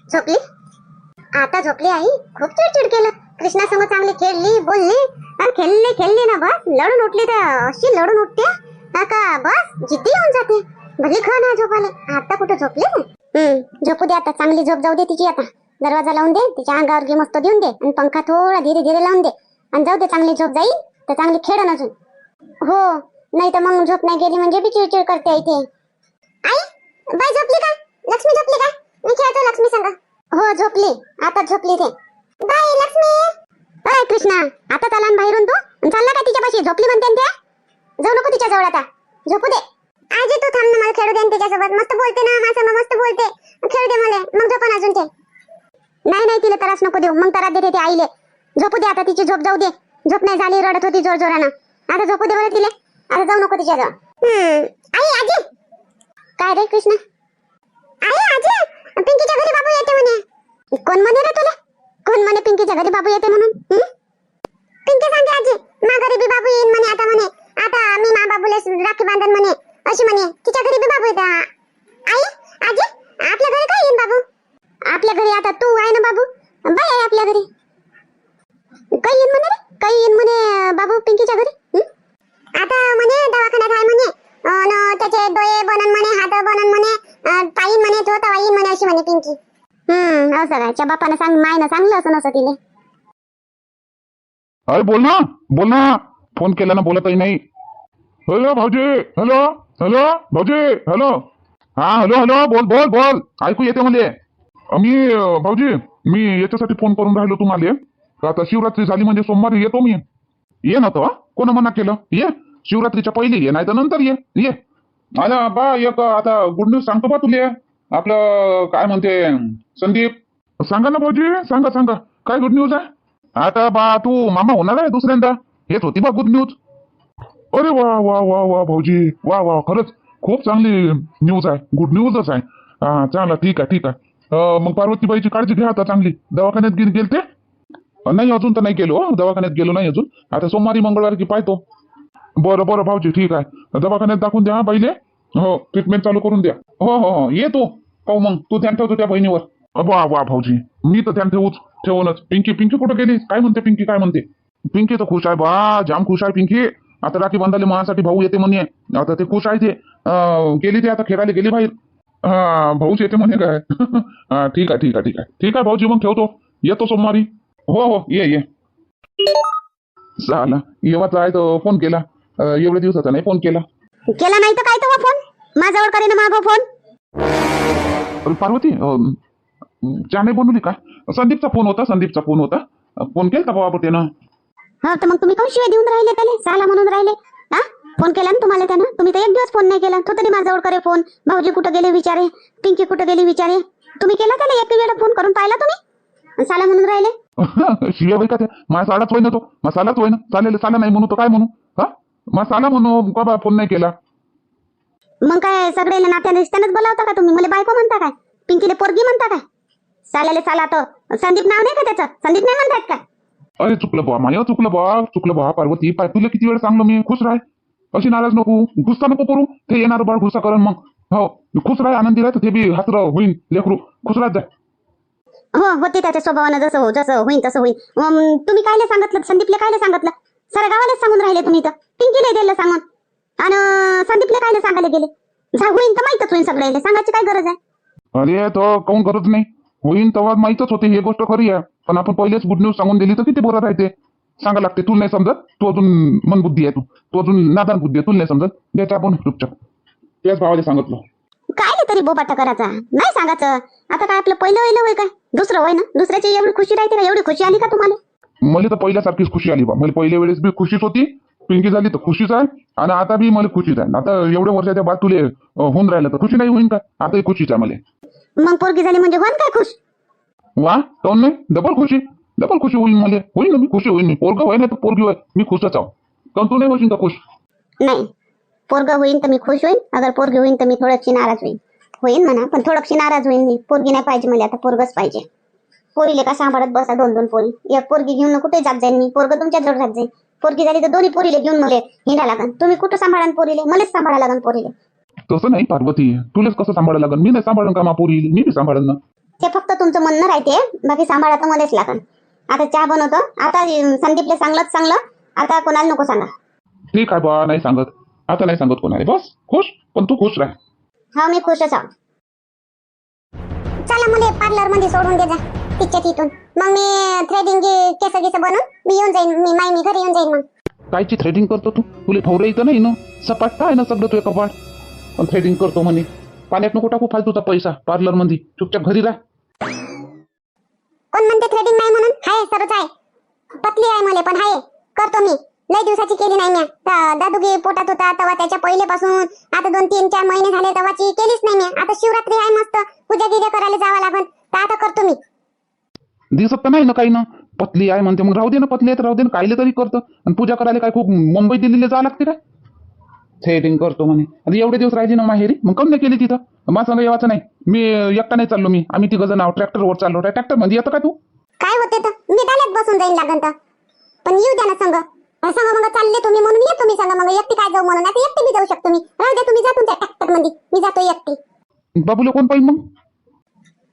झोपली? आता झोपली आई? खूप चिडचिड केलं. कृष्णा संग चांगली खेळली, बोलली आणि खेळली ना बस लढून उठली तर अशी लढून उठते का बस जिद्दी होऊन जाते. भली खा ना झोपाले. आता कुठं झोपली? झोपू दे आता, चांगली झोप जाऊ दे तिची. आता दरवाजा लावून दे, तिच्या अंगावर घे मस्त देऊन दे आणि पंखा थोडा धीरे धीरे लावून दे आणि जाऊ दे. चांगली झोप जाईल तर चांगली खेळन अजून. हो, नाही तर मग झोप नाही गेली म्हणजे बी चिडचिड करते इथे. आई बाई झोपली का? लक्ष्मी झोपली का? मी खेळतो लक्ष्मी संग. हो झोपली, आता झोपली ते. बाई लक्ष्मी. अरे कृष्णा, आता चाला ना बाहेरून तू. चालला का तिच्यापाशी? झोपली म्हणते ना त्या. जाऊ नको तिच्या जवळ आता, झोपू दे. आजी तू थांब ना, मला खेळू दे ना तिच्यासोबत. मस्त बोलते ना माझ्या, मस्त बोलते. खेळू दे मला, मग झोपण अजून ते. नाही नाही, तिला त्रास नको देऊ, मग त्रास देते ते आईले. झोपू दे आता, तिची झोप जाऊ दे. झोप नाही झाली, रडत होती जोर जोरानं. आता झोपू दे बरं तिले. आता जाऊ नको तिच्याजवळ. आई आजी. काय रे कृष्णा? आई आजी, पिंकीच्या घरी बाबू येते म्हणे. कोण म्हणे रे तुला? कोण म्हणे पिंकीच्या घरी बाबू येते म्हणून? पिंकी सांगे आजी, मा घरी बी बाबू येईन म्हणे. आता म्हणे आता मी मा बाबूला राखी बांधन म्हणे, अशी म्हणे. तिच्या घरी बी बाबू येते. आई आजी, आपल्या घरी काय येईन बाबू? आपल्या घरी आता तू आहे ना बाबू. बाई आहे आपल्या घरी. काही येईन म्हणे रे, काही येईन म्हणे बाबू पिंकीच्या घरी. आता म्हणे दवाखान्यात आहे म्हणे, त्याचे डोळे बनन म्हणे, हात बनन म्हणे, पायीन म्हणे, तो तवा येईन म्हणे, अशी म्हणे पिंकी. असं काय? च्या बापानं सांग, मायनं सांगलं असं नसं तिले. अरे बोल ना, फोन केला ना, बोलतही नाही. हॅलो भाऊजी, हॅलो हॅलो भाऊजी, हॅलो. हा हॅलो हॅलो, बोल बोल बोल, ऐकू येते मला. भाऊजी मी याच्यासाठी फोन करून राहिलो तुम्हाला. आता शिवरात्री झाली म्हणजे सोमवारी येतो मी. ये ना तो, कोण मना केलं? ये शिवरात्रीच्या पहिले ये, नाही तर नंतर ये. माझा बा एक आता गुड न्यूज सांगतो बा तुले. आपलं काय म्हणते संदीप. सांगा ना भाऊजी, सांगा काय गुड न्यूज आहे? आता बा तू मामा होणार आहे दुसऱ्यांदा, हेच होती बा गुड न्यूज. अरे वा वा वा वा भाऊजी, वा वा, खरंच खूप चांगली न्यूज आहे, गुड न्यूजच आहे. हा चांगला, ठीक आहे. मग पार्वतीबाईची काळजी घ्या आता चांगली. दवाखान्यात गेलते? नाही अजून तर नाही गेलो, दवाखान्यात गेलो नाही अजून. आता सोमवारी मंगळवारी की पाहतो. बरं भाऊजी, ठीक आहे. दवाखान्यात दाखवून द्या बाईले. हो, ट्रीटमेंट चालू करून द्या. हो ये तू. पाहू मग, तू ध्यान ठेवतो त्या बहिणीवर. वा भाऊजी, मी तर ध्यान ठेवूनच. पिंकी कुठं गेली? काय म्हणते पिंकी, काय म्हणते? पिंकी तर खुश आहे बा, जाम खुश आहे पिंकी. आता राखी बांधायला माझ्यासाठी भाऊ येते म्हणे. आता ते खुश आहे ते. गेली ते आता खेळायला गेली बाहेर. हा भाऊच येते म्हणे काय. ठीक आहे भाऊजी, मग ठेवतो, येतो सोमवारी. हो ये. चाला, येवाचा आहे तो फोन केला. एवढ्या दिवसाचा नाही फोन केला नाही तर काय तो फोन माझ्यावर करे ना मागो फोन. पार्वती चहा नाही बनवली का? संदीपचा फोन होता. फोन केला बाबा त्यानं. हा तर मग तुम्ही कोण शिवाय देऊन राहिले त्याला? साला म्हणून राहिले. हा फोन केला ना तुम्हाला त्यानं? तुम्ही तर एक दिवस फोन नाही केला. तो तरी माझ्यावर करे फोन. भाऊजी कुठं गेले विचारे, पिंकी कुठं गेली विचारे. तुम्ही केला त्याला एक वेळा फोन करून पाहिला तुम्ही? साला म्हणून राहिले. शिव्या बाई का ते? माझा सालाच होईना तो. मसालाच होईना. चालेल, साला नाही म्हणू तर काय म्हणू? हा मग साला म्हणू बाबा, फोन नाही केला. मग काय सगळे नात्या रिश्त्यानंच बोलावता का तुम्ही? मला बायको म्हणता काय? पिंकीले पोरगी म्हणता काय? साल्याले साला तर संदीप नाव नाही का त्याचं? संदीप नाही म्हणतात का? अरे चुकलं बा पार्वती. तुला किती वेळ सांगलो मी, खुश राह, अशी नाराज नको, गुस्सा नको करू. ते येणार बाळ गुस्सा करण. मग हो, खुश राह, आनंदी राह, ते बी हातर होईन लेकरू. खुश राहत जाय. हो होते त्याच्या स्वभावानं, जसं होईन तसं होईन. तुम्ही कायले सांगितलं? संदीपले कायले सांगितलं? साऱ्या गावालाच सांगून राहिले तुम्ही तर. पिंकीला दिलं सांगून, आणि संदीपले कायले सांगायला गेले? होईन तर माहितच होईन सगळ्याले, सांगायची काय गरज आहे? अरे तो काऊन गरज नाही, होईन तेव्हा माहितच होते, ही गोष्ट खरी आहे. पण आपण पहिलेच गुड न्यूज सांगून दिली तर किती बरं राहते. सांगा लागते. तू नाही समजत, तू अजून मनबुद्धी आहे, तू अजून नादान बुद्धी आहे, तू नाही समजत. द्यायचं आपण चुपचाप. त्याच भावाला सांगितलं. काय तरी बोबाटा करायचा नाही सांगायचं. आता काय आपलं पहिलं वय काय दुसरं वय ना? दुसऱ्याची एवढी खुशी राहते का? एवढी खुशी आली का तुम्हाला? मला तर पहिल्यासारखीच खुशी आली बा. मला पहिल्या वेळेस बी खुशीच होती. पिंकी झाली तर खुशीच आहे, आणि आता बी मला खुशीच आहे. आता एवढ्या वर्षाच्या बाद तुले होऊन राहिलं तर खुशी नाही होईन का? आता खुशीच आहे मला. मग पोरगी झाली म्हणजे होईन काय खुश? वा, काऊन नाही? डबल खुशी होईल मला. होईल ना, मी खुशी होईन. पोरग होय ना तर पोरगी होय, मी खुशच आहो. काऊन तू नाही होशील का खुश? नाही, पोरग होईन तर मी खुश होईन. अगर पोरगी होईन तर मी थोडीशी नाराज होईन म्हणा, पण थोडीशी नाराज होईन मी. पोरगी नाही पाहिजे मला, आता पोरगच पाहिजे. पोरीले का सांभाळत बसा दोन पोरी? एक पोरगी घेऊन कुठे जात जाईल मी? पोरग तुमच्या जवळ जात जाईल. पोरगी झाली तर दोन्ही पोरीले घेऊन मला हिंडा लागन. तुम्ही कुठं सांभाळान पोरीले? मलाच सांभाळा लागन पोरीले. तसं नाही पार्वती, तुलाच कसं सांभाळायला लागन? मी नाही सांभाळून का मा पोरी? मी बी सांभाळन ना. ते फक्त तुमचं म्हणणं राहते, बाकी सांभाळा तर मलाच लागन. आता चहा बनवतो. आता संदीपले सांगलं, आता कोणाला नको सांगा. ठीक आहे बा, नाही सांगत, आता नाही सांगत कोणाला. बस खुश, पण तू खुश राह. हा, मी खुशच आहो. चला मला पार्लर मध्ये सोडून दे जा तिच्या तिथून. मग मी थ्रेडिंग केस बनवून मी येऊन जाईन. मी घरी येऊन जाईन. मग कायची थ्रेडिंग करतो तू? तुला ठवरे इथं नाही ना, सपाट आहे ना सगळं तुझं कपाट, पण थ्रेडिंग करतो म्हणे. पाण्यात नको टाकू फालतूचा पैसा पार्लर मध्ये, चुपचाप घरी राह. कोण म्हणते थ्रेडिंग नाही म्हणून? हाय, सरच आहे. पतली आहे मला, पण हाय, करतो मी. लय दिवसाची केली नाही मी. दादूगी पोटात होता तेव्हा त्याच्या पहिलेपासून आता 2-3-4 महिने झाले तेव्हाची केलीच नाही मी. आता शिवरात्री आहे, मस्त पूजा गिजा करायला जावं लागन, तर आता करतो मी. दिसत तर नाही ना काही ना, पतली आहे म्हणते. मग राहू दे ना, पतली आहे तर राहू दे ना, कायले तरी करतं. आणि पूजा करायला काय खूप मुंबई दिल्लीला जावं लागते काय? थ्रेडिंग करतो म्हणे. आणि एवढे दिवस राहायचे ना माहेरी, मग कमी नाही केली तिथं? मला सांगा येवाचं नाही. मी एकटा नाही चाललो, आम्ही तिघं जण ट्रॅक्टरवर चाललो. ट्रॅक्टर मध्ये येतं का तू? काय होते तर मी डाल्यात बसून जाईन लागन तर, पण येऊ द्या ना संग. मग चालले तुम्ही म्हणून येतो मी संग. मग एकटी काय जाऊ म्हणून? आता एकटी बी जाऊ शकतो मी. राहू द्या, तुम्ही जा तुमच्या ट्रॅक्टर मध्ये, मी जातो एकटी. बाबूला कोण पाहिजे मग?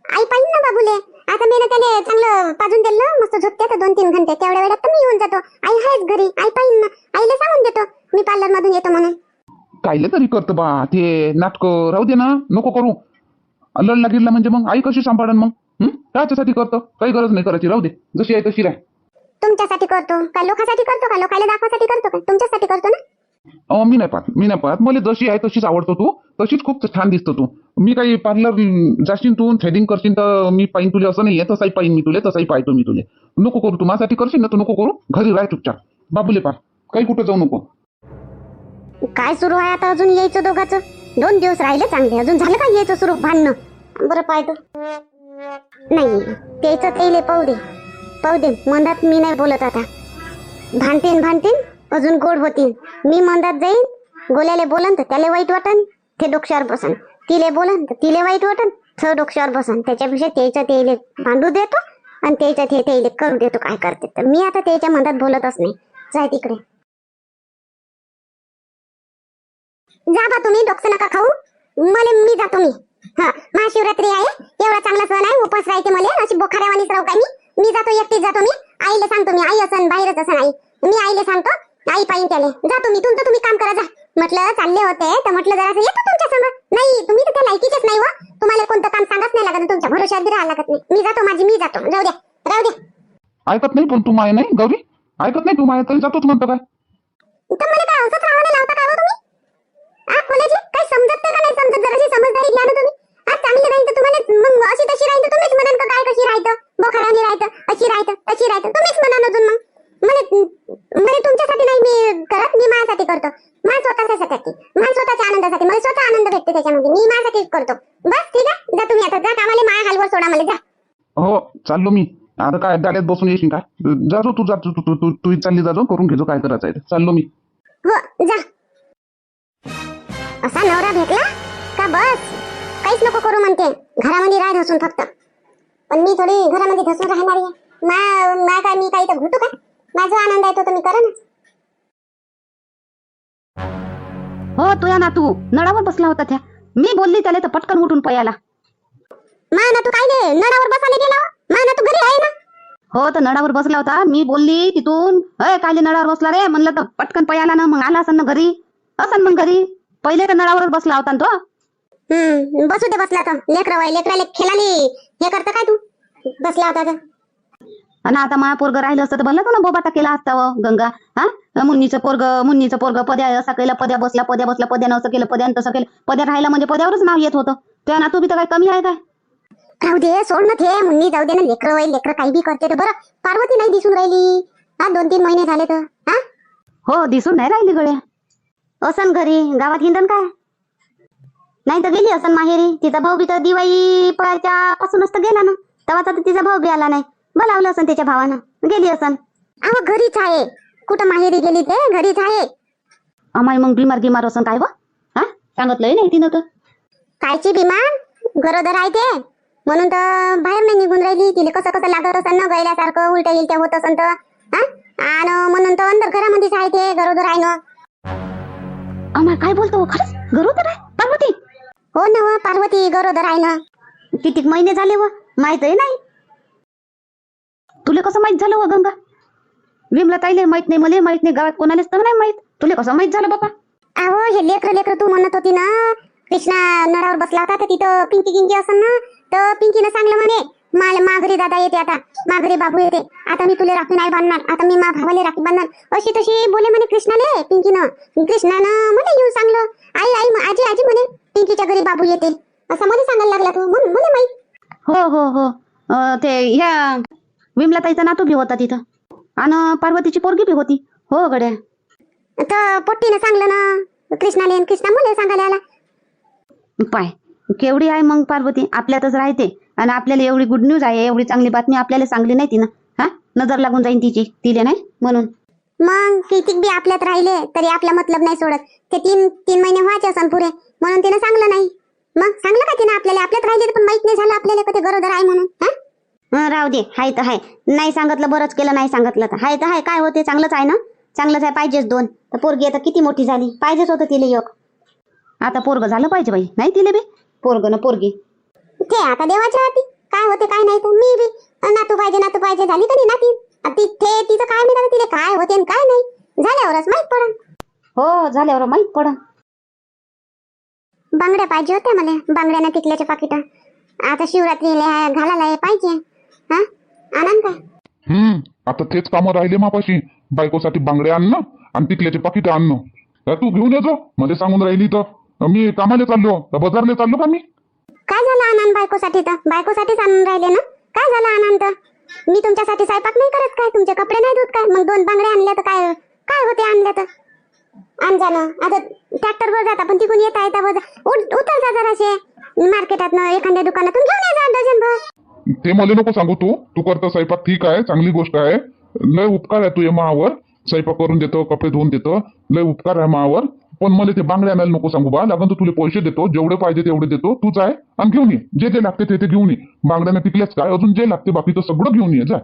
आई पाहिजे ना बाबूले. आता मी ना त्याला चांगलं पाजून दिलं, मस्त झोपते तर 2-3 घंटे. तेवढ्या वेळात तर मी येऊन जातो. आई आहेच घरी, आई पाहिजे ना. आईला सांगून देतो मी पार्लर मधून येतो म्हणून. कायले तरी करतं बा ते नाटक. राहू दे ना, नको करू. लढला गिरला म्हणजे मग आई कशी सांभाळन मग? त्याच्यासाठी करतं, काही गरज नाही करायची. राहू दे, जशी आहे तशी राह. तुमच्यासाठी करतो का लोकांसाठी करतो? का लोकांना दाखवासाठी करतो? का तुमच्यासाठी करतो ना. मी नाही पाहत. मला जशी आहे तशीच आवडतो तू, तशीच खूप छान दिसतो तू. मी काही पार्लर जाशील तू, थ्रेडिंग करशील तर मी पाहिन तुला, असं नाही. तसाही पाहिन मी तुले, तसाही पाहतो मी तुले. नको करू, तू माझ्यासाठी करशील ना, तू नको करू. घरी राह चुपचाप, बाबूले पा, काही कुठं जाऊ नको. काय सुरू आहे आता अजून यायचं दोघांचं? 2 दिवस राहिले चांगले, अजून झालं का यायचं सुरू भांडणं? बरं पाहतो. नाही, त्याचं तेले पाहू दे. मंदात मी नाही बोलत आता. भांडतीन अजून गोड होतीन. मी मंदात जाईन, गोल्याले बोलन तर त्याला वाईट वाटन, ते डोक्यावर बसन. तिले बोलन तर तिले वाईट वाटन, तो डोक्यावर बसन. त्याच्यापेक्षा त्याचं तेले भांडू देतो आणि त्याच्यात हे तेले करू देतो काय करते. तर मी आता त्याच्या मंदात बोलतच नाही. जाय तिकडे. जा बा तुम्ही, डोकं नका खाऊ. मी जातो. हा, महाशिवरात्री आहे, एवढा चांगला सण आहे, उपास राहते मला. अशी बोखाऱ्यावानीच राहू का मी जातो, एकटीच जातो. मी आईला सांगतो, मी आई असन बाहेरच असन आई. मी आईला सांगतो, आई पाहिन त्याले. जातो मी, तुमचं तुम्ही काम करा. जा म्हटलं, चालले होते तर म्हटलं जरा येतो तुमच्या समोर. नाही, तुम्ही तर त्या लायकीचेच नाही. तुम्हाला कोणतं काम सांगत नाही लागत, तुमच्या भरोशात बी राहायला लागत नाही. मी जातो, मी जातो. राहू द्या. ऐकत नाही पण तू माय नाही गौरी, ऐकत नाही तू माय, तरी जातोच म्हणतो काय? तर मला काय औषध राहायला लावता का तुम्ही? खोल्याची काही समजत नाही का? नाही समजत, जराशी समजदारी घ्या ना तुम्ही. आज चांगली राहील तर तुम्हाला, मग अशी तशी राहील तर तुम्हीच म्हणाल का काय कशी राहतं, बोखाराने राहतं, अशी राहतं तशी राहतं, तुम्हीच म्हणाल अजून. मग तुमच्यासाठी नाही मी करत, मी माझ्यासाठी करतो. माझ्या स्वतःच्या आनंदासाठी. मला स्वतः आनंद भेटते त्याच्यामध्ये. मी माझ्यासाठीच करतो. बस ठीक आहे, जा तुम्ही आता. जा कामाला, माया हालवर सोडा मला. जा. हो, चाललो मी आता. काय गाड्यात बसून येशील काय? जाजो तू, जा तू चालली, जाजो, करून घेजो काय करायचं आहे. चाललो मी. हो, जा. असा नवरा भेटला का बस काहीच नको करू म्हणते. घरामध्ये राह धसून फक्त. पण मी थोडी घरामध्ये धसून राहणारी आहे. काय मी काही तर घुटू का? माझा आनंद आहे तो तर मी करेन. हो, तुया ना तू नळावर बसला होता त्या. मी बोलली त्याला तर पटकन उठून पयाला. ना तू काय रे नळावर बसायला गेला? ना तू घरी आहे ना? हो, तर नळावर बसला होता. मी बोलली तिथून, अय कायले नळावर बसला रे म्हणलं, तर पटकन पयाला ना. मग आला असन ना घरी. असन मग घरी. पहिले तर नळावर बसला होता तो. बसू दे, बसला तर. लेकराला खेळाली हे करता काय तू? बसला होता तर. आणि आता माझ्या पोरग राहिलं असतं तर भरला तो ना बोबाटा केला असता गंगा. हा, मुन्नीचं पोरग पद्या असा केला, पद्या बसला, पद्यानं असं केलं, पद्यानं तसं केलं. पद्या राहिला म्हणजे पद्यावरच नाव येत होतं. त्या ना तू बी तर काय कमी आहे काय? राहू दे, सोड ना ते. मुन्नी जाऊ दे ना. लेकर काही बी करते तर. बरं, पार्वती नाही दिसून राहिली 2-3 महिने झाले तर. हो, दिसून नाही राहिली गड्या. असन घरी, गावात हिंडन काय? नाही तर गेली असन माहेरी. तिचा भाऊ बी तर दिवाळी पळायच्या पासूनच तर गेला ना. तेव्हा तर तिचा भाऊ बी आला नाही. बोलावलं असन त्याच्या भावानं, गेली असन. घरीच आहे. कुठं माहेरी गेली ते? घरीच आहे. आम्हाला मग बिमार असन काय? सांगितलंय नाही तिनं तर. कायची बिमार? गरोदर आहे ते म्हणून तर बाहेर नाही निघून राहिली. तिला कसं लागत असन ना, गैल्यासारखं उलट्या होत असन तर. आणि म्हणून तर अंदर घरामध्येच आहे ते, गरोदर आहे ना. आम्हाला काय बोलतो? खरंच गरोदर आहे पार्वती? हो ना, पार्वती गरोदर आहे ना. किती महिने झाले माहितही नाही. तुला कसं माहित झालं हो गंगा? विमला ताईले माहित नाही, मला माहित नाही, गावात कोणालाच तर नाही माहित. तुला कसं माहित झालं बाबा? अहो हे लेकर तू म्हणत होती ना कृष्णा नळावर बसला होता तर तिथं पिंकी गिंकी असं ना, तर पिंकीनं सांगलं म्हणे माघरी दादा येते, आता माघरी बाबू येते, आता मी तुला राखी नाही बांधणार, आता मी भावाले राखी बांधणार, अशी तशी बोले म्हणे कृष्णाले पिंकीनं. कृष्णानं म्हणे येऊन सांगलं, आई आई आजी आजी म्हणे पिंकीच्या घरी बाबू येते, असं मध्ये सांगायला लागला तो, म्हणून मला माहित. हो हो हो, ते ह्या विमला ताईचा नातू बी होता तिथं, आणि पार्वतीची पोरगी बी होती. हो गड्या. तर पोट्टीनं सांगलं ना कृष्णाले, आणि कृष्णा मला सांगायला आला. पाय केवढी आहे मग पार्वती, आपल्यातच राहते, आणि आपल्याला एवढी गुड न्यूज आहे, एवढी चांगली बातमी आपल्याला सांगली नाही तिनं. हा, नजर लागून जाईन तिची, तिले नाही म्हणून. मग किती बी आपल्यात राहिले तरी आपला मतलब नाही सोडत. ते तीन महिने व्हायचे असं पुरे, म्हणून तिनं सांगलं नाही. मग सांगलं का तिनं आपल्याला, आपल्यात राहिले पण माहित नाही झालं आपल्याला कधी गरोदर आहे म्हणून. राहू दे, हाय तर हाय, नाही सांगितलं बरंच केलं, नाही सांगितलं तर हाय तर हाय, काय होते, चांगलंच आहे ना, चांगलंच आहे. पाहिजेच दोन, तर पोरगी आता किती मोठी झाली, पाहिजेच होतं तिला एक. आता पोरग झालं पाहिजे बाई, नाही तिले बी पोरग ना पोरगी. ते आता देवाच्या हाती काय होते काय नाही. तर मी बी नातू पाहिजे झाली का नाही नाती, तिचं काय नाही, तिला काय होते आणि काय नाही झाल्यावरच माहित पडन. हो, झाल्यावर माहित पडन. बांगड्या पाहिजे होत्या मला, बांगड्यानं टिकल्याचे पाकिट आता शिवरात्रीला घालायला पाहिजे. हा आनंद काय आता तेच कामं राहिले मापाशी, बायकोसाठी बांगड्या आणणं आणि टिकल्याचे पाकिट आणणं. तर तू घेऊन येतो मध्ये सांगून राहिली, तर मी कामाला चाललो, तर बाजारला चाललो का मी. काय झालं आनंद बायकोसाठी, तर बायकोसाठीच आणून राहिले ना. काय झालं आनंद, मी तुमच्यासाठी स्वयंपाक नाही करत काय, तुमचे कपडे नाही धुत काय, मग 2 बांगड्या आणल्या तर काय काय होते आणल्या तर. आण जाणं आता ट्रॅक्टरवर जाता पण तिकून येता येता उतर जा जराशे मार्केटात, एखाद्या दुकानातून घेऊन ये जा डझनभर. ते मला नको सांगू, तू करता स्वयंपाक ठीक आहे, चांगली गोष्ट आहे, लय उपकार आहे तुझ्या मावर, स्वयंपाक करून देतो, कपडे धुवून देतो, लय उपकार आहे मावर. पण मला ते बांगड्या आणायला नको सांगू बा, लागून तर तुला पैसे देतो, जेवढे पाहिजे तेवढे देतो, तूच आहे आणि घेऊन ये, जे लागते ते घेऊन ये. बांगड्याने टिकल्याच काय, अजून जे लागते बाकीचं सगळं घेऊन ये जा.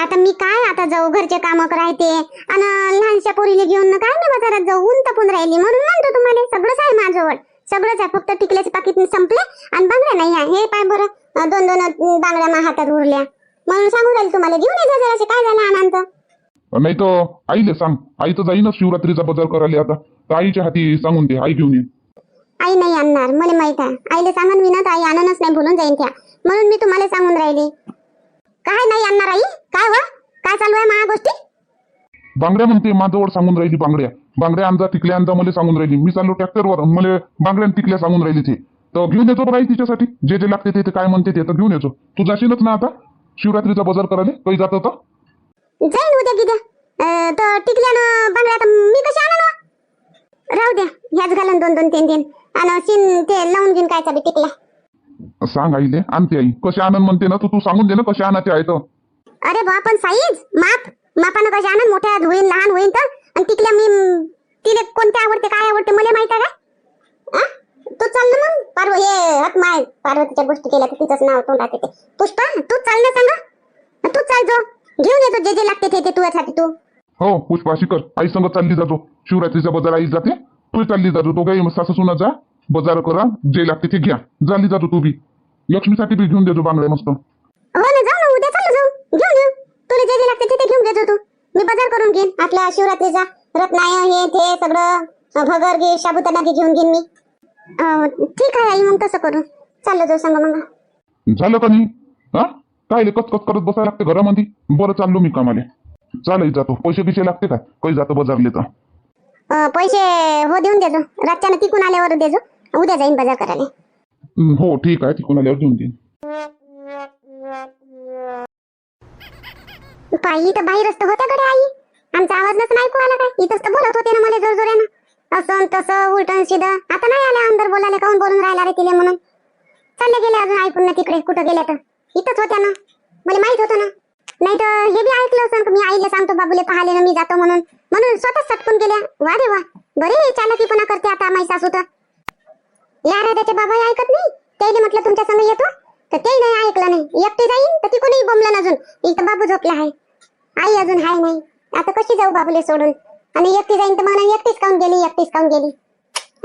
आता मी काय आता जाऊ, घरचे काम करायचे आणि लहानशा पोरीला घेऊन काय मी बाजारात जाऊ, ऊन तपून राहिली, म्हणून म्हणतो तुम्हाला सगळंच आहे माझ्याजवळ, सगळंच आहे, फक्त टिकल्याचे पाकिट संपले आणि बांगड्या नाही आहे. हे पाय बरं, 2 बांगड्या मा हातात उरल्या, म्हणून सांगू राहिले तुम्हाला घेऊन ये जा जराशे. काय झालं आनंद, नाही तर आईले सांग, आई तर जाईनच शिवरात्रीचा बाजार करायला आता, तर आईच्या हाती सांगून दे, आई घेऊन ये. आई नाही आणणार, मला माहित आहे. आईला सांगून मी ना तर आई आणूनच नाही, भुलून जाईन त्या, म्हणून मी तुम्हाला सांगून राहिली. काय नाही आणणार आई, काय हो, काय चालू आहे माझ्या गोष्टी. बांगड्या म्हणते माझ्यावर सांगून राहिली, बांगड्या आणजा, टिकल्या आणजा मला सांगून राहिली. मी चाललो ट्रॅक्टरवर, मला बांगड्या टिकल्या सांगून राहिली, ते तर घेऊन येतो बरं आई तिच्यासाठी, जे लागते ते काय म्हणते ते तर घेऊन येतो. तू जाशीलच ना आता शिवरात्रीचा बाजार करायला, काही जात होता. जाईन उद्या किद्या तर टिकल्यानं बांगड्या तर मी कशी आणणार, राहू द्या ह्याच घालून 2-2, 3-3 आणि शिन ते लावून घेऊन कायचा बी टिकला. सांग आईले, आणते आई, कसे आनंद म्हणते ना, तू सांगून दे ना कसे आणायचे आहे तर. अरे बा पण साईज मापानं कशी आणन, मोठ्या होईन लहान होईन तर. आणि टिकल्या मी तिला कोणते आवडते काय आवडते मला माहित आहे का. तू चाल ना मग हे हत माय पार्वतीच्या गोष्टी केल्या तर तिचंच नाव तोंडात येते. पुष्पा तू चाल ना, सांगा तू चाल, जो घेऊन येतो जे लागते ते तुझ्यासाठी. तू हो पुष्पा, अशी कर, आई संग चालली जातो शिवरात्रीचा बाजार, आई जाते तू चालली जातो, तो काही सासू सुना जा बाजार करा, जे लागते ते घ्या, झाली जातो तू बी. लक्ष्मीसाठी बी घेऊन देतो बांगड्या मस्त. हो ना, जाऊ ना उद्या, चालू जाऊ घेऊन येऊ, तुला जे लागते ते घेऊन देतो तू. मी बाजार करून घेईन आपल्या शिवरात्रीचा, रत्नाय हे ते सगळं भगर घे, साबुदाणा घेऊन घेईन मी. ठीक आहे आई, मग तसं करू, चाललो जाऊ सांगा मग. झालं का नाही, हा काय कचकच करत बसायला लागते घरामध्ये. बरं चाललो मी कामाले, चालही जातो. पैसे लागते काय, काही जातो बाजारले तर. पैसे हो देऊन देजो, रातच्यानं तिकून आल्यावर देजो, उद्या जाईन बाजार करायला. हो ठीक आहे, तिकून आल्यावर देऊन देईन. पायी तर बाहेरच तर होत्या कडे आई, आमचा आवाज नसं ऐकू आला काय, इथंच तर बोलत होते ना मला जोरजोऱ्यानं, असं तसं उलटून सीधं. आता नाही आल्या अंदर बोलायला, काऊन बोलून राहिला रे तिले म्हणून. चालले गेले अजून ऐकून ना तिकडे, कुठं गेल्या तर इथंच होत्या ना, मला माहित होतं ना. नाही तर हे बी ऐकलं असं, मी आईला सांगतो बाबूले पाहाले ना मी जातो म्हणून, स्वतःच सटकून गेल्या. वा रे वा, बरे चालकीपणा करते आता माई सासू तर. या राधाचे बाबा ऐकत नाही, त्याने म्हटलं तुमच्या संग येतो तर ते नाही ऐकलं नाही, एकटे जाईन तर तिकडे बोंबलं अजून, इथं बाबू झोपला आहे, आई अजून हाय नाही. आता कशी जाऊ बाबूले सोडून, आणि एकटी जाईन तर म्हणा एकटीच काऊन गेली.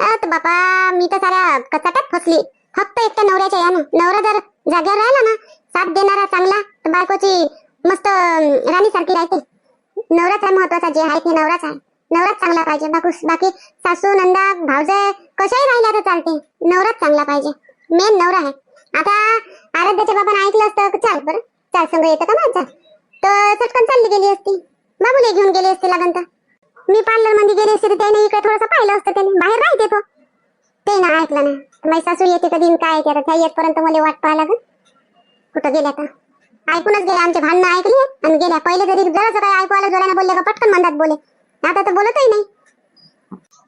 आता बापा मी तर साऱ्या कचाट्यात फसली, फक्त एकट्या नवऱ्याच्या यानं. नवरा जर जाग्यावर राहिला ना साथ देणारा चांगला तर बायकोची मस्त राणीसारखी राहते. नवराच आहे महत्वाचा, जे आहे ते नवराच आहे. नवराच चांगला पाहिजे. बाकी सासू नंदा भावजाई कशाही राहिल्या तर चालते, नवराच चांगला पाहिजे. मेन नवरा आहे. आता आराध्याच्या बाबांना ऐकलं असतं, चाल बरं चाल संग येतं का माझा, तर चटकन चालली गेली असती, बाबूला घेऊन गेली असती. लागन तर मी पार्लर मध्ये गेली असते तर त्याने इकडे थोडंसं पाहिलं असतं. त्याने बाहेर राहते तो, ते ना ऐकलं ना. माझी सासू येते कधी काय येते, आता त्या येतपर्यंत मला वाट पाहायला लागेल. कुठं गेल्या तर ऐकूनच गेल्या, आमचे भांडणं ऐकली आणि गेल्या. पहिले तरी जरासं काय ऐकू आलं, जोराने बोलले का पटकन मंदात बोले. आता तर बोलतही नाही.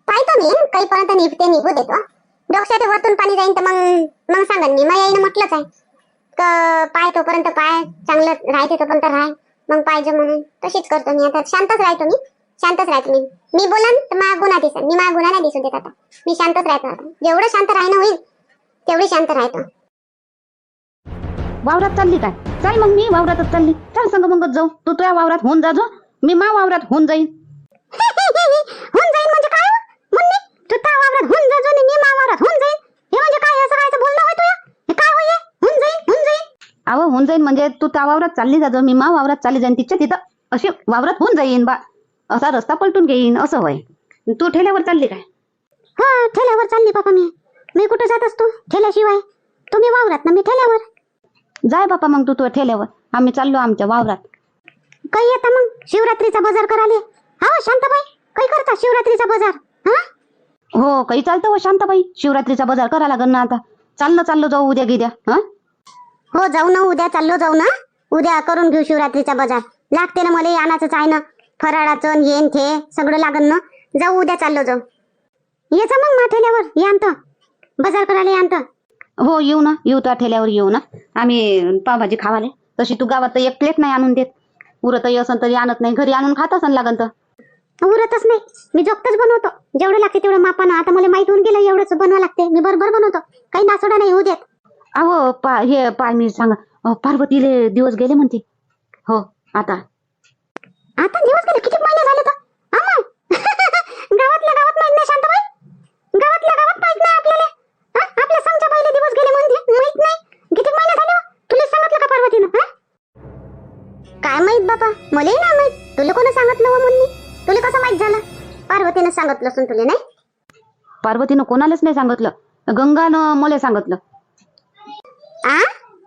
पाहतो मी काहीपर्यंत निघू देतो. डोक्यात वरतून पाणी जाईन तर मग सांगन मी. माझ्या आईनं म्हटलंच आहे का पाय तोपर्यंत पाय, चांगलं राहते तोपर्यंत राह, मग पाहिजे म्हणून तशीच करतो मी. आता शांतच राहतो मी, शांतच राहतो मी बोलन तर माझा गुन्हा दिसेल. मी माझा गुन्हा नाही दिसून देत. आता मी शांतच राहतो. आता जेवढं शांत राहणं होईल तेवढी शांत राहतो. वावरात चालली काय? चल मग मी वावरातच चालली. चल संग मगच जाऊ. तू तुझ्या वावरात होऊन जाजो, मी मा वावरात होऊन जाईन. होऊन जाईन म्हणजे काय हो? मुन्नी, तू त्या वावरात होऊन जाजो आणि मी मा वावरात होऊन जाईन, हे म्हणजे काय? असं काय बोलणं होय तुया? हे काय होय? होऊन जाईन. अहो होऊन जाईन म्हणजे तू त्या वावरात चालली जाजो, मी मा वावरात चालली जाईन. तिच्या तिथं अशी वावरात होऊन जाईन बा, असा रस्ता पलटून घेईन असं होय. तू ठेल्यावर चालली काय? हा ठेल्यावर चालली बाबा. मी कुठं जात असतो ठेल्याशिवाय? तुम्ही वावरात ना, मी ठेल्यावर. जाय बापा मग तू ठेल्यावर, आम्ही चाललो आमच्या वावरात. काही येता मग शिवरात्रीचा बाजार कराले? हा शांताबाई, काही करता शिवरात्रीचा बाजार? हा हो काही चालतं हो शांताबाई, शिवरात्रीचा बाजार करा लागन ना. आता चाललो जाऊ उद्या गिद्या. हा हो जाऊ ना, उद्या चाललो जाऊ ना. उद्या करून घेऊ शिवरात्रीचा बाजार. लागते ना मला, आणायचंच आहे ना, फराळाचं येन ते सगळं लागन ना. जाऊ उद्या चाललो जाऊ. येचा मग मा ठेल्यावर यांत बाजार करायला यांत. हो येऊ त्या ठेल्यावर येऊ ना. आम्ही पावभाजी खावाले. तशी तू गावात तर एक प्लेट नाही आणून देत. उरतही असं तरी आणत नाही, घरी आणून खात असं लागन तर. उरतच नाही, मी जोगतच बनवतो. जेवढं लागते तेवढं मापानं. आता मला माहित होऊन गेलं एवढंच बनवा लागते. मी बरोबर बनवतो, काही नासोडा नाही होऊ देत. अहो हे पाय मी सांगा, पार्वतीले दिवस गेले म्हणते. हो आता दिवस गेले? किती महिने झाले तर? गावातल्या गावात माहित नाही शांताबाई, गावातल्या गावात माहित नाही आपल्याला. आपल्या संगच्या पहिले दिवस गेले म्हणते माहित नाही. किती महिने झाले? तुला सांगितलं का पार्वतीनं? काय माहित बाबा, मलाही नाही माहित. तुला कोण सांगितलं व मुन्नी? तुला कसं माहित झालं? पार्वतीनं सांगितलं असून तुला नाही? पार्वतीनं कोणालाच नाही सांगितलं, गंगानं मला सांगितलं.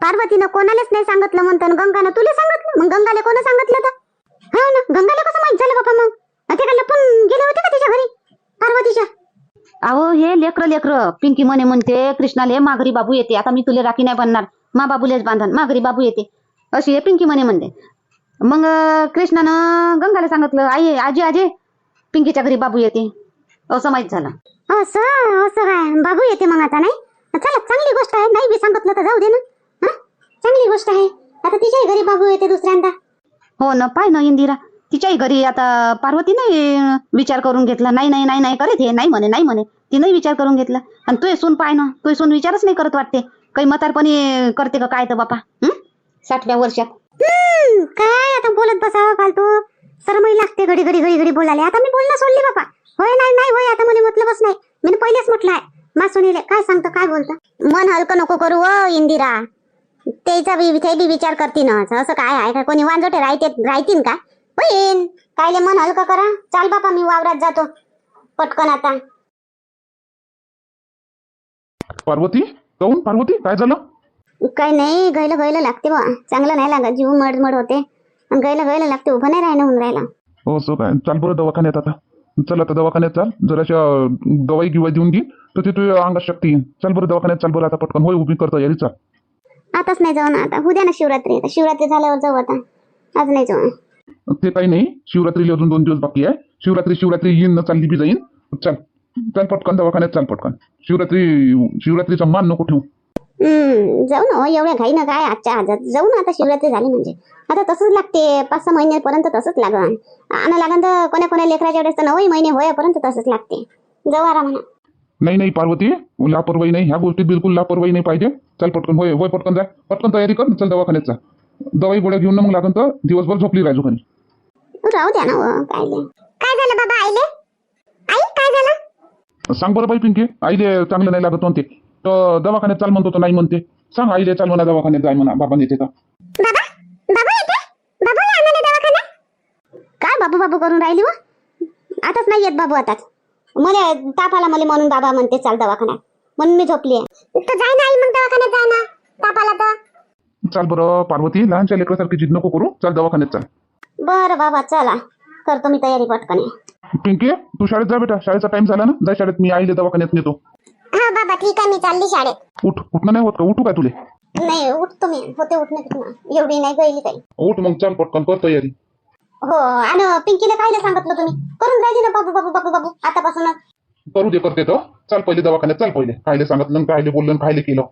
पार्वतीनं कोणालाच नाही सांगितलं म्हणतो, गंगानं तुला सांगितलं. मग गंगाला कोण सांगितलं तर? हो ना, गंगाला कसं माहित झालं बाबा? मग ते का लपून गेले होते का तिच्या घरी पार्वतीच्या? अहो हे लेकर पिंकी म्हणते कृष्णाले माघरी बाबू येते. आता मी तुला राखी नाही बांधणार, मा बाबूलेच बांधन, माघरी बाबू येते अशी हे पिंकी म्हणते. मग कृष्णानं गंगाला सांगितलं, आई आजी पिंकीच्या घरी बाबू येते असं माहित झालं. असं काय बाबू येते मग आता? नाही चला, चांगली गोष्ट आहे. नाही बी सांगितलं तर जाऊ दे ना. चांगली गोष्ट आहे. आता तिच्याही घरी बाबू येते दुसऱ्यांदा. हो ना, पाय ना इंदिरा, तिच्याही घरी आता पार्वती नाही विचार करून घेतला. नाही करत हे, नाही म्हणे तिने विचार करून घेतला. आणि तू सून पाय ना, तू सून विचारच नाही करत वाटते. काही म्हातारपणी करते का काय तर बापा 60व्या वर्षात. काय आता बोलत बसावं फालतू, सरमई लागते घडी बोलायला. आता मी बोलणं सोडली बापा. होय नाही होय, आता मला मतलबच नाही. मी पहिलेच म्हटलं आहे मा सुनीले, काय सांगतो काय बोलतो. मन हलकं नको करू इंदिरा, त्याचा बी विचार करतीन. असं काय आहे का? कोणी वांजोटे राहतीन का? होईन कायले मन हलकं करा. चाल बापा, मी वावरात जातो पटकन आता. पार्वती काऊन? पार्वती काय झालं? काही नाही, गैलं लागते बा. चांगलं नाही लागत, जीव मडमड होते. गैलं लागते, उभं नाही राहणं होऊन राहिला. हो असं काय? चाल बरं दवाखान्यात. आता चल, आता दवाखान्यात चाल. जराशा दवाई गिवाई देऊन घे तर ते तुझ्या अंगात शक्ती येईल. चल बरं दवाखान्यात चाल बरं आता पटकन. होय उभी करता यारी चाल. आताच नाही जाऊ ना, आता उद्या ना शिवरात्री. शिवरात्री झाल्यावर जाऊ. आता आज नाही जाऊ. ते काही नाही, शिवरात्रीला अजून 2 दिवस बाकी आहे. शिवरात्री येईन ना, चालली बी जाईन. चल पटकन दवाखान्यात चाल पटकन. शिवरात्रीचा मान नको ठेवू. जाऊ ना, एवढ्या घाई ना काय आजच्या आजात जाऊ ना. आता शिवरात्री झाली म्हणजे आता तसंच लागते. 5-6 महिन्यापर्यंत तसंच लागन. आणा लागन तर कोण्या लेकराच्या वेळेस तर 9 महिने होयापर्यंत तसंच लागते. जाऊ आरामानं. नाही पार्वती, लापरवाही नाही. ह्या गोष्टीत बिलकुल लापरवाही नाही पाहिजे. चल पटकन. होय पटकन जा. पटकन तयारी कर. चल दवाखान्यात जा. दवाई गोळ्या घेऊन ना मग लागन तर दिवसभर झोपली राहायचो घरी. राहू द्या ना. काय झालं बाबा? आई काय झालं? सांग बरं बाई पिंकी, आईले चांगलं नाही लागत म्हणते तर दवाखान्यात चाल म्हणतो तर नाही म्हणते. सांग आईले चाल म्हणा दवाखान्यात जाय म्हणा बाबा नेते तर बाबा बाबा येते बाबूला आणाले दवाखान्यात. काय बाबू बाबू करून राहिली व आताच नाही येत बाबू आताच. मला ताप आला मला म्हणून बाबा म्हणते चाल दवाखान्यात म्हणून मी झोपली आहे. तर जाय ना आई मग दवाखान्यात जाय ना ताप आला तर. चाल बरं पार्वती लहानच्या लेकरासारखी जिद नको करू चाल दवाखान्यात चाल. बरं बाबा चला करतो मी तयारी पटकन. पिंकी तू शाळेत जा बेटा शाळेचा टाइम झाला ना जा शाळेत मी आईले दवाखान्यात नेतो. हा बाबा ठीक आहे मी चालली शाळेत. उठणं नाही होत का उठू काय तुले नाही उठतो मी होते उठणं किती एवढी नाही गळली काही. उठ मग चाल पटकन कर तयारी. हो आणि पिंकीला कायला सांगितलं तुम्ही करून राहिली ना बाबू बाबू बाबू बाबू आतापासूनच. करू दे करते तर चाल पहिले दवाखान्यात चाल पहिले कायले सांगितलं कायले बोललं कायले केलं